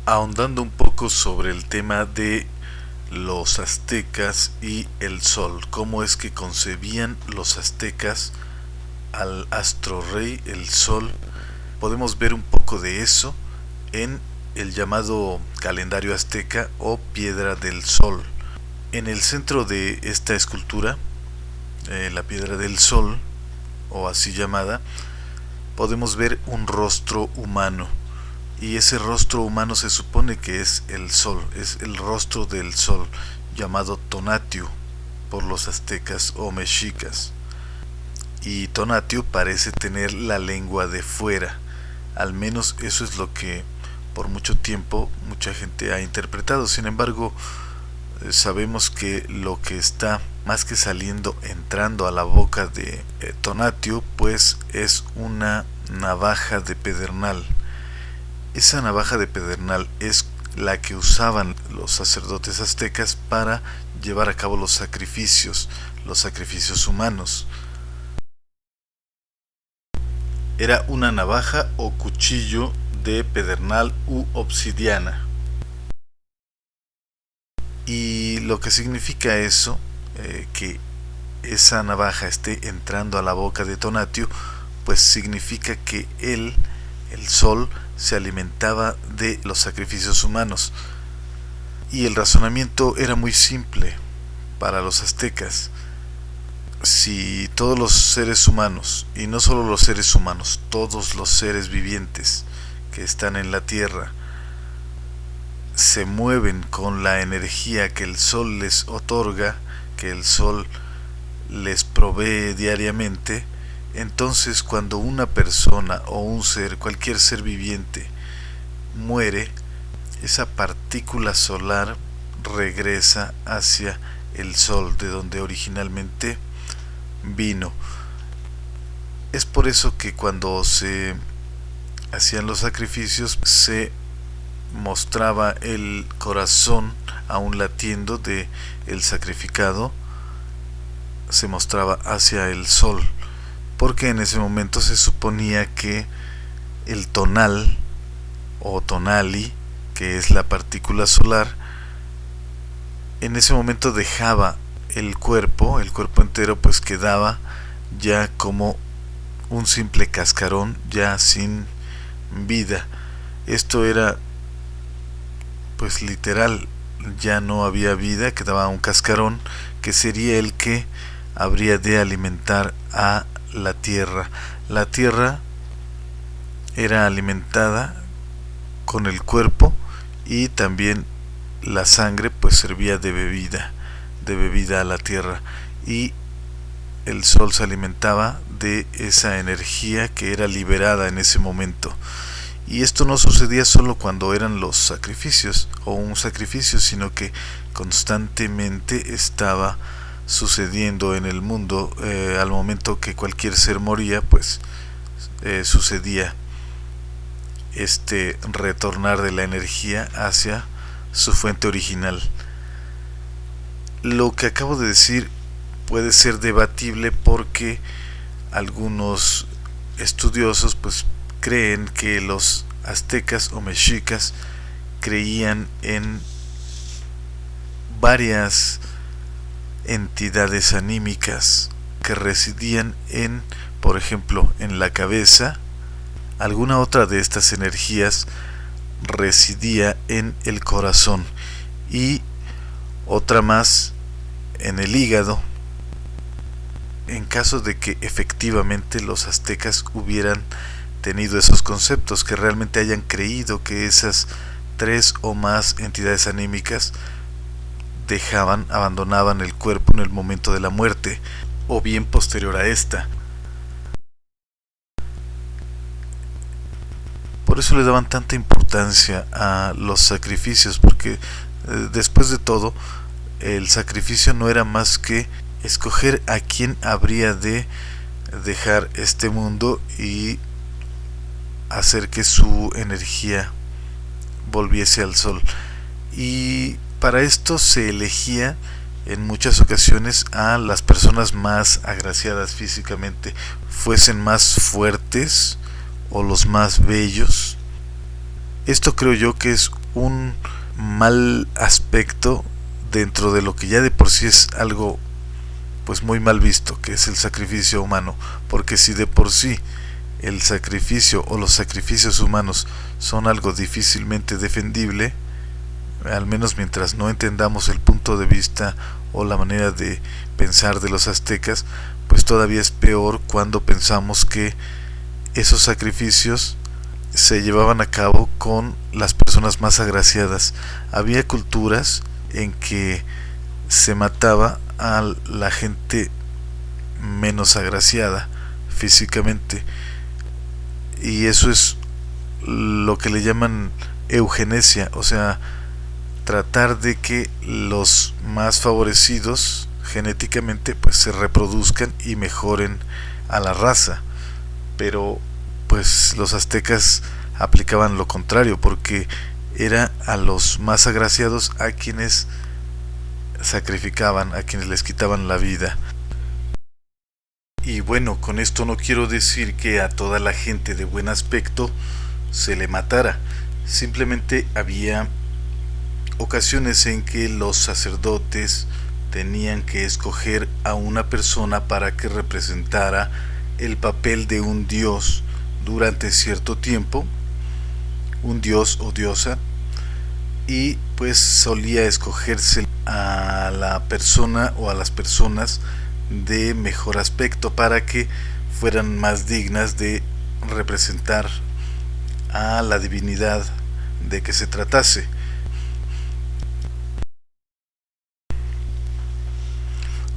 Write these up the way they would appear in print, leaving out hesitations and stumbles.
Ahondando un poco sobre el tema de los aztecas y el sol, cómo es que concebían los aztecas al astro rey, el sol. Podemos ver un poco de eso en el llamado calendario azteca o piedra del sol. En el centro de esta escultura, la piedra del sol, o así llamada, podemos ver un rostro humano. Y ese rostro humano se supone que es el sol, es el rostro del sol, llamado Tonatiuh por los aztecas o mexicas. Y Tonatiuh parece tener la lengua de fuera, al menos eso es lo que por mucho tiempo mucha gente ha interpretado. Sin embargo, sabemos que lo que está más que saliendo, entrando a la boca de Tonatiuh, pues es una navaja de pedernal. Esa navaja de pedernal es la que usaban los sacerdotes aztecas para llevar a cabo los sacrificios humanos. Era una navaja o cuchillo de pedernal u obsidiana. Y lo que significa eso, que esa navaja esté entrando a la boca de Tonatiuh, pues significa que él, el sol, se alimentaba de los sacrificios humanos. Y el razonamiento era muy simple para los aztecas. Si todos los seres humanos, y no solo los seres humanos, todos los seres vivientes que están en la tierra, se mueven con la energía que el sol les otorga, que el sol les provee diariamente, entonces cuando una persona o un ser, cualquier ser viviente, muere, esa partícula solar regresa hacia el sol de donde originalmente vino. Es por eso que cuando se hacían los sacrificios se mostraba el corazón aún latiendo de el sacrificado, se mostraba hacia el sol, porque en ese momento se suponía que el tonal o tonali, que es la partícula solar, en ese momento dejaba el cuerpo entero, pues quedaba ya como un simple cascarón, ya sin vida. Esto era pues literal, ya no había vida, quedaba un cascarón que sería el que habría de alimentar a la tierra. La tierra era alimentada con el cuerpo y también la sangre pues servía de bebida a la tierra, y el sol se alimentaba de esa energía que era liberada en ese momento. Y esto no sucedía solo cuando eran los sacrificios o un sacrificio, sino que constantemente estaba sucediendo en el mundo. Al momento que cualquier ser moría, pues sucedía este retornar de la energía hacia su fuente original. Lo que acabo de decir puede ser debatible porque algunos estudiosos pues creen que los aztecas o mexicas creían en varias entidades anímicas que residían en, por ejemplo, en la cabeza. Alguna otra de estas energías residía en el corazón y otra más en el hígado, en caso de que efectivamente los aztecas hubieran tenido esos conceptos, que realmente hayan creído que esas tres o más entidades anímicas abandonaban el cuerpo en el momento de la muerte o bien posterior a esta. Por eso le daban tanta importancia a los sacrificios, porque después de todo el sacrificio no era más que escoger a quién habría de dejar este mundo y hacer que su energía volviese al sol. Y para esto se elegía en muchas ocasiones a las personas más agraciadas físicamente, fuesen más fuertes o los más bellos, Esto creo yo que es un mal aspecto dentro de lo que ya de por sí es algo pues muy mal visto, que es el sacrificio humano, porque si de por sí el sacrificio o los sacrificios humanos son algo difícilmente defendible, al menos mientras no entendamos el punto de vista o la manera de pensar de los aztecas, pues todavía es peor cuando pensamos que esos sacrificios se llevaban a cabo con las personas más agraciadas. Había culturas en que se mataba a la gente menos agraciada físicamente, y eso es lo que le llaman eugenesia, o sea, tratar de que los más favorecidos genéticamente pues se reproduzcan y mejoren a la raza. Pero pues los aztecas aplicaban lo contrario, porque era a los más agraciados a quienes sacrificaban, a quienes les quitaban la vida. Y bueno, con esto no quiero decir que a toda la gente de buen aspecto se le matara. Simplemente había ocasiones en que los sacerdotes tenían que escoger a una persona para que representara el papel de un dios durante cierto tiempo, un dios o diosa, y pues solía escogerse a la persona o a las personas de mejor aspecto para que fueran más dignas de representar a la divinidad de que se tratase.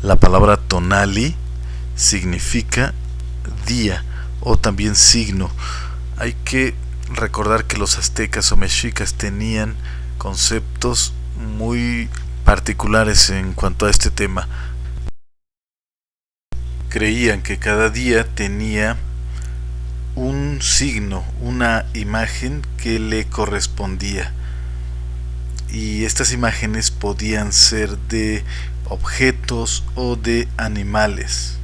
La palabra tonali significa día o también signo. Hay que recordar que los aztecas o mexicas tenían conceptos muy particulares en cuanto a este tema. Creían que cada día tenía un signo, una imagen que le correspondía, y estas imágenes podían ser de objetos o de animales.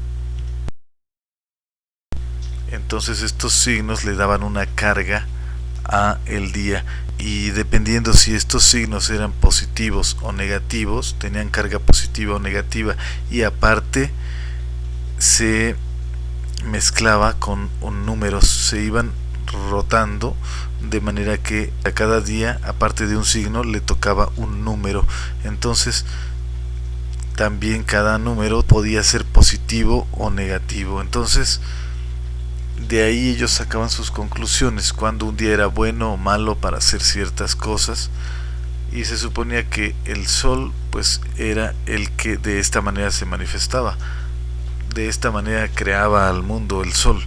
Entonces estos signos le daban una carga a el día, y dependiendo si estos signos eran positivos o negativos, tenían carga positiva o negativa, y aparte se mezclaba con números, se iban rotando de manera que a cada día, aparte de un signo, le tocaba un número. Entonces también cada número podía ser positivo o negativo. Entonces de ahí ellos sacaban sus conclusiones, cuando un día era bueno o malo para hacer ciertas cosas, y se suponía que el sol pues era el que de esta manera se manifestaba. De esta manera creaba al mundo el sol,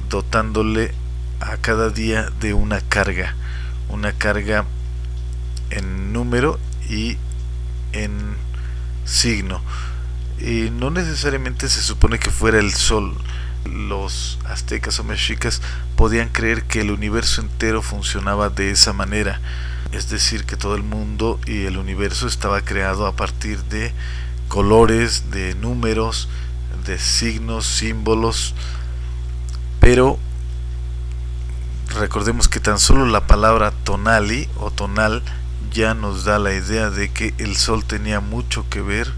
dotándole a cada día de una carga en número y en signo. Y no necesariamente se supone que fuera el sol. Los aztecas o mexicas podían creer que el universo entero funcionaba de esa manera, es decir, que todo el mundo y el universo estaba creado a partir de colores, de números, de signos, símbolos. Pero recordemos que tan solo la palabra tonali o tonal ya nos da la idea de que el sol tenía mucho que ver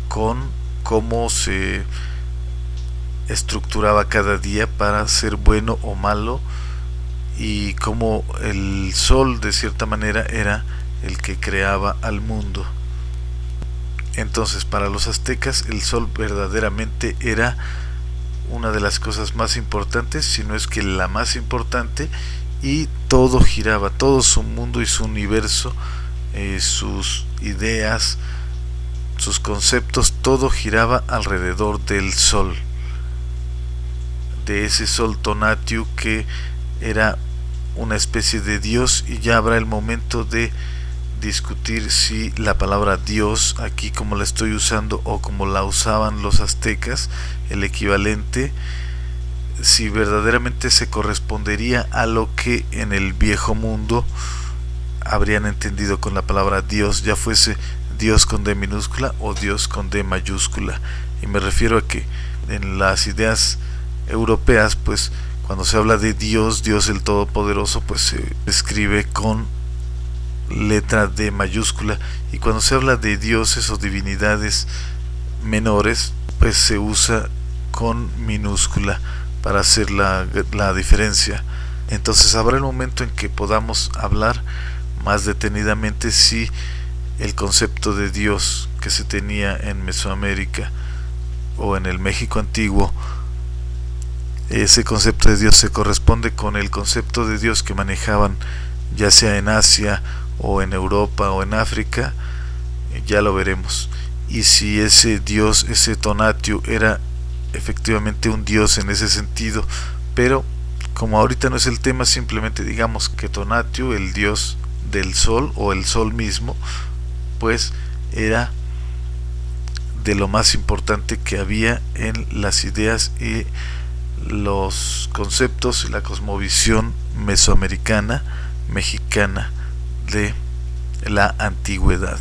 con cómo se estructuraba cada día para ser bueno o malo, y cómo el sol de cierta manera era el que creaba al mundo. Entonces para los aztecas el sol verdaderamente era una de las cosas más importantes, si no es que la más importante, y todo giraba, todo su mundo y su universo, sus ideas, sus conceptos, todo giraba alrededor del sol, de ese sol Tonatiuh que era una especie de dios. Y ya habrá el momento de discutir si la palabra Dios, aquí como la estoy usando o como la usaban los aztecas, el equivalente, si verdaderamente se correspondería a lo que en el viejo mundo habrían entendido con la palabra Dios, ya fuese Dios con D minúscula o Dios con D mayúscula. Y me refiero a que en las ideas europeas pues Cuando se habla de Dios, Dios el Todopoderoso, pues se escribe con letra D mayúscula, y cuando se habla de dioses o divinidades menores, pues se usa con minúscula para hacer la diferencia. Entonces habrá el momento en que podamos hablar más detenidamente si el concepto de Dios que se tenía en Mesoamérica o en el México antiguo, ese concepto de Dios se corresponde con el concepto de Dios que manejaban ya sea en Asia o en Europa o en África. Ya lo veremos. Y si ese Dios, ese Tonatiuh, era efectivamente un Dios en ese sentido, pero como ahorita no es el tema, simplemente digamos que Tonatiuh, el Dios del Sol o el Sol mismo, pues era de lo más importante que había en las ideas y los conceptos y la cosmovisión mesoamericana, mexicana de la antigüedad.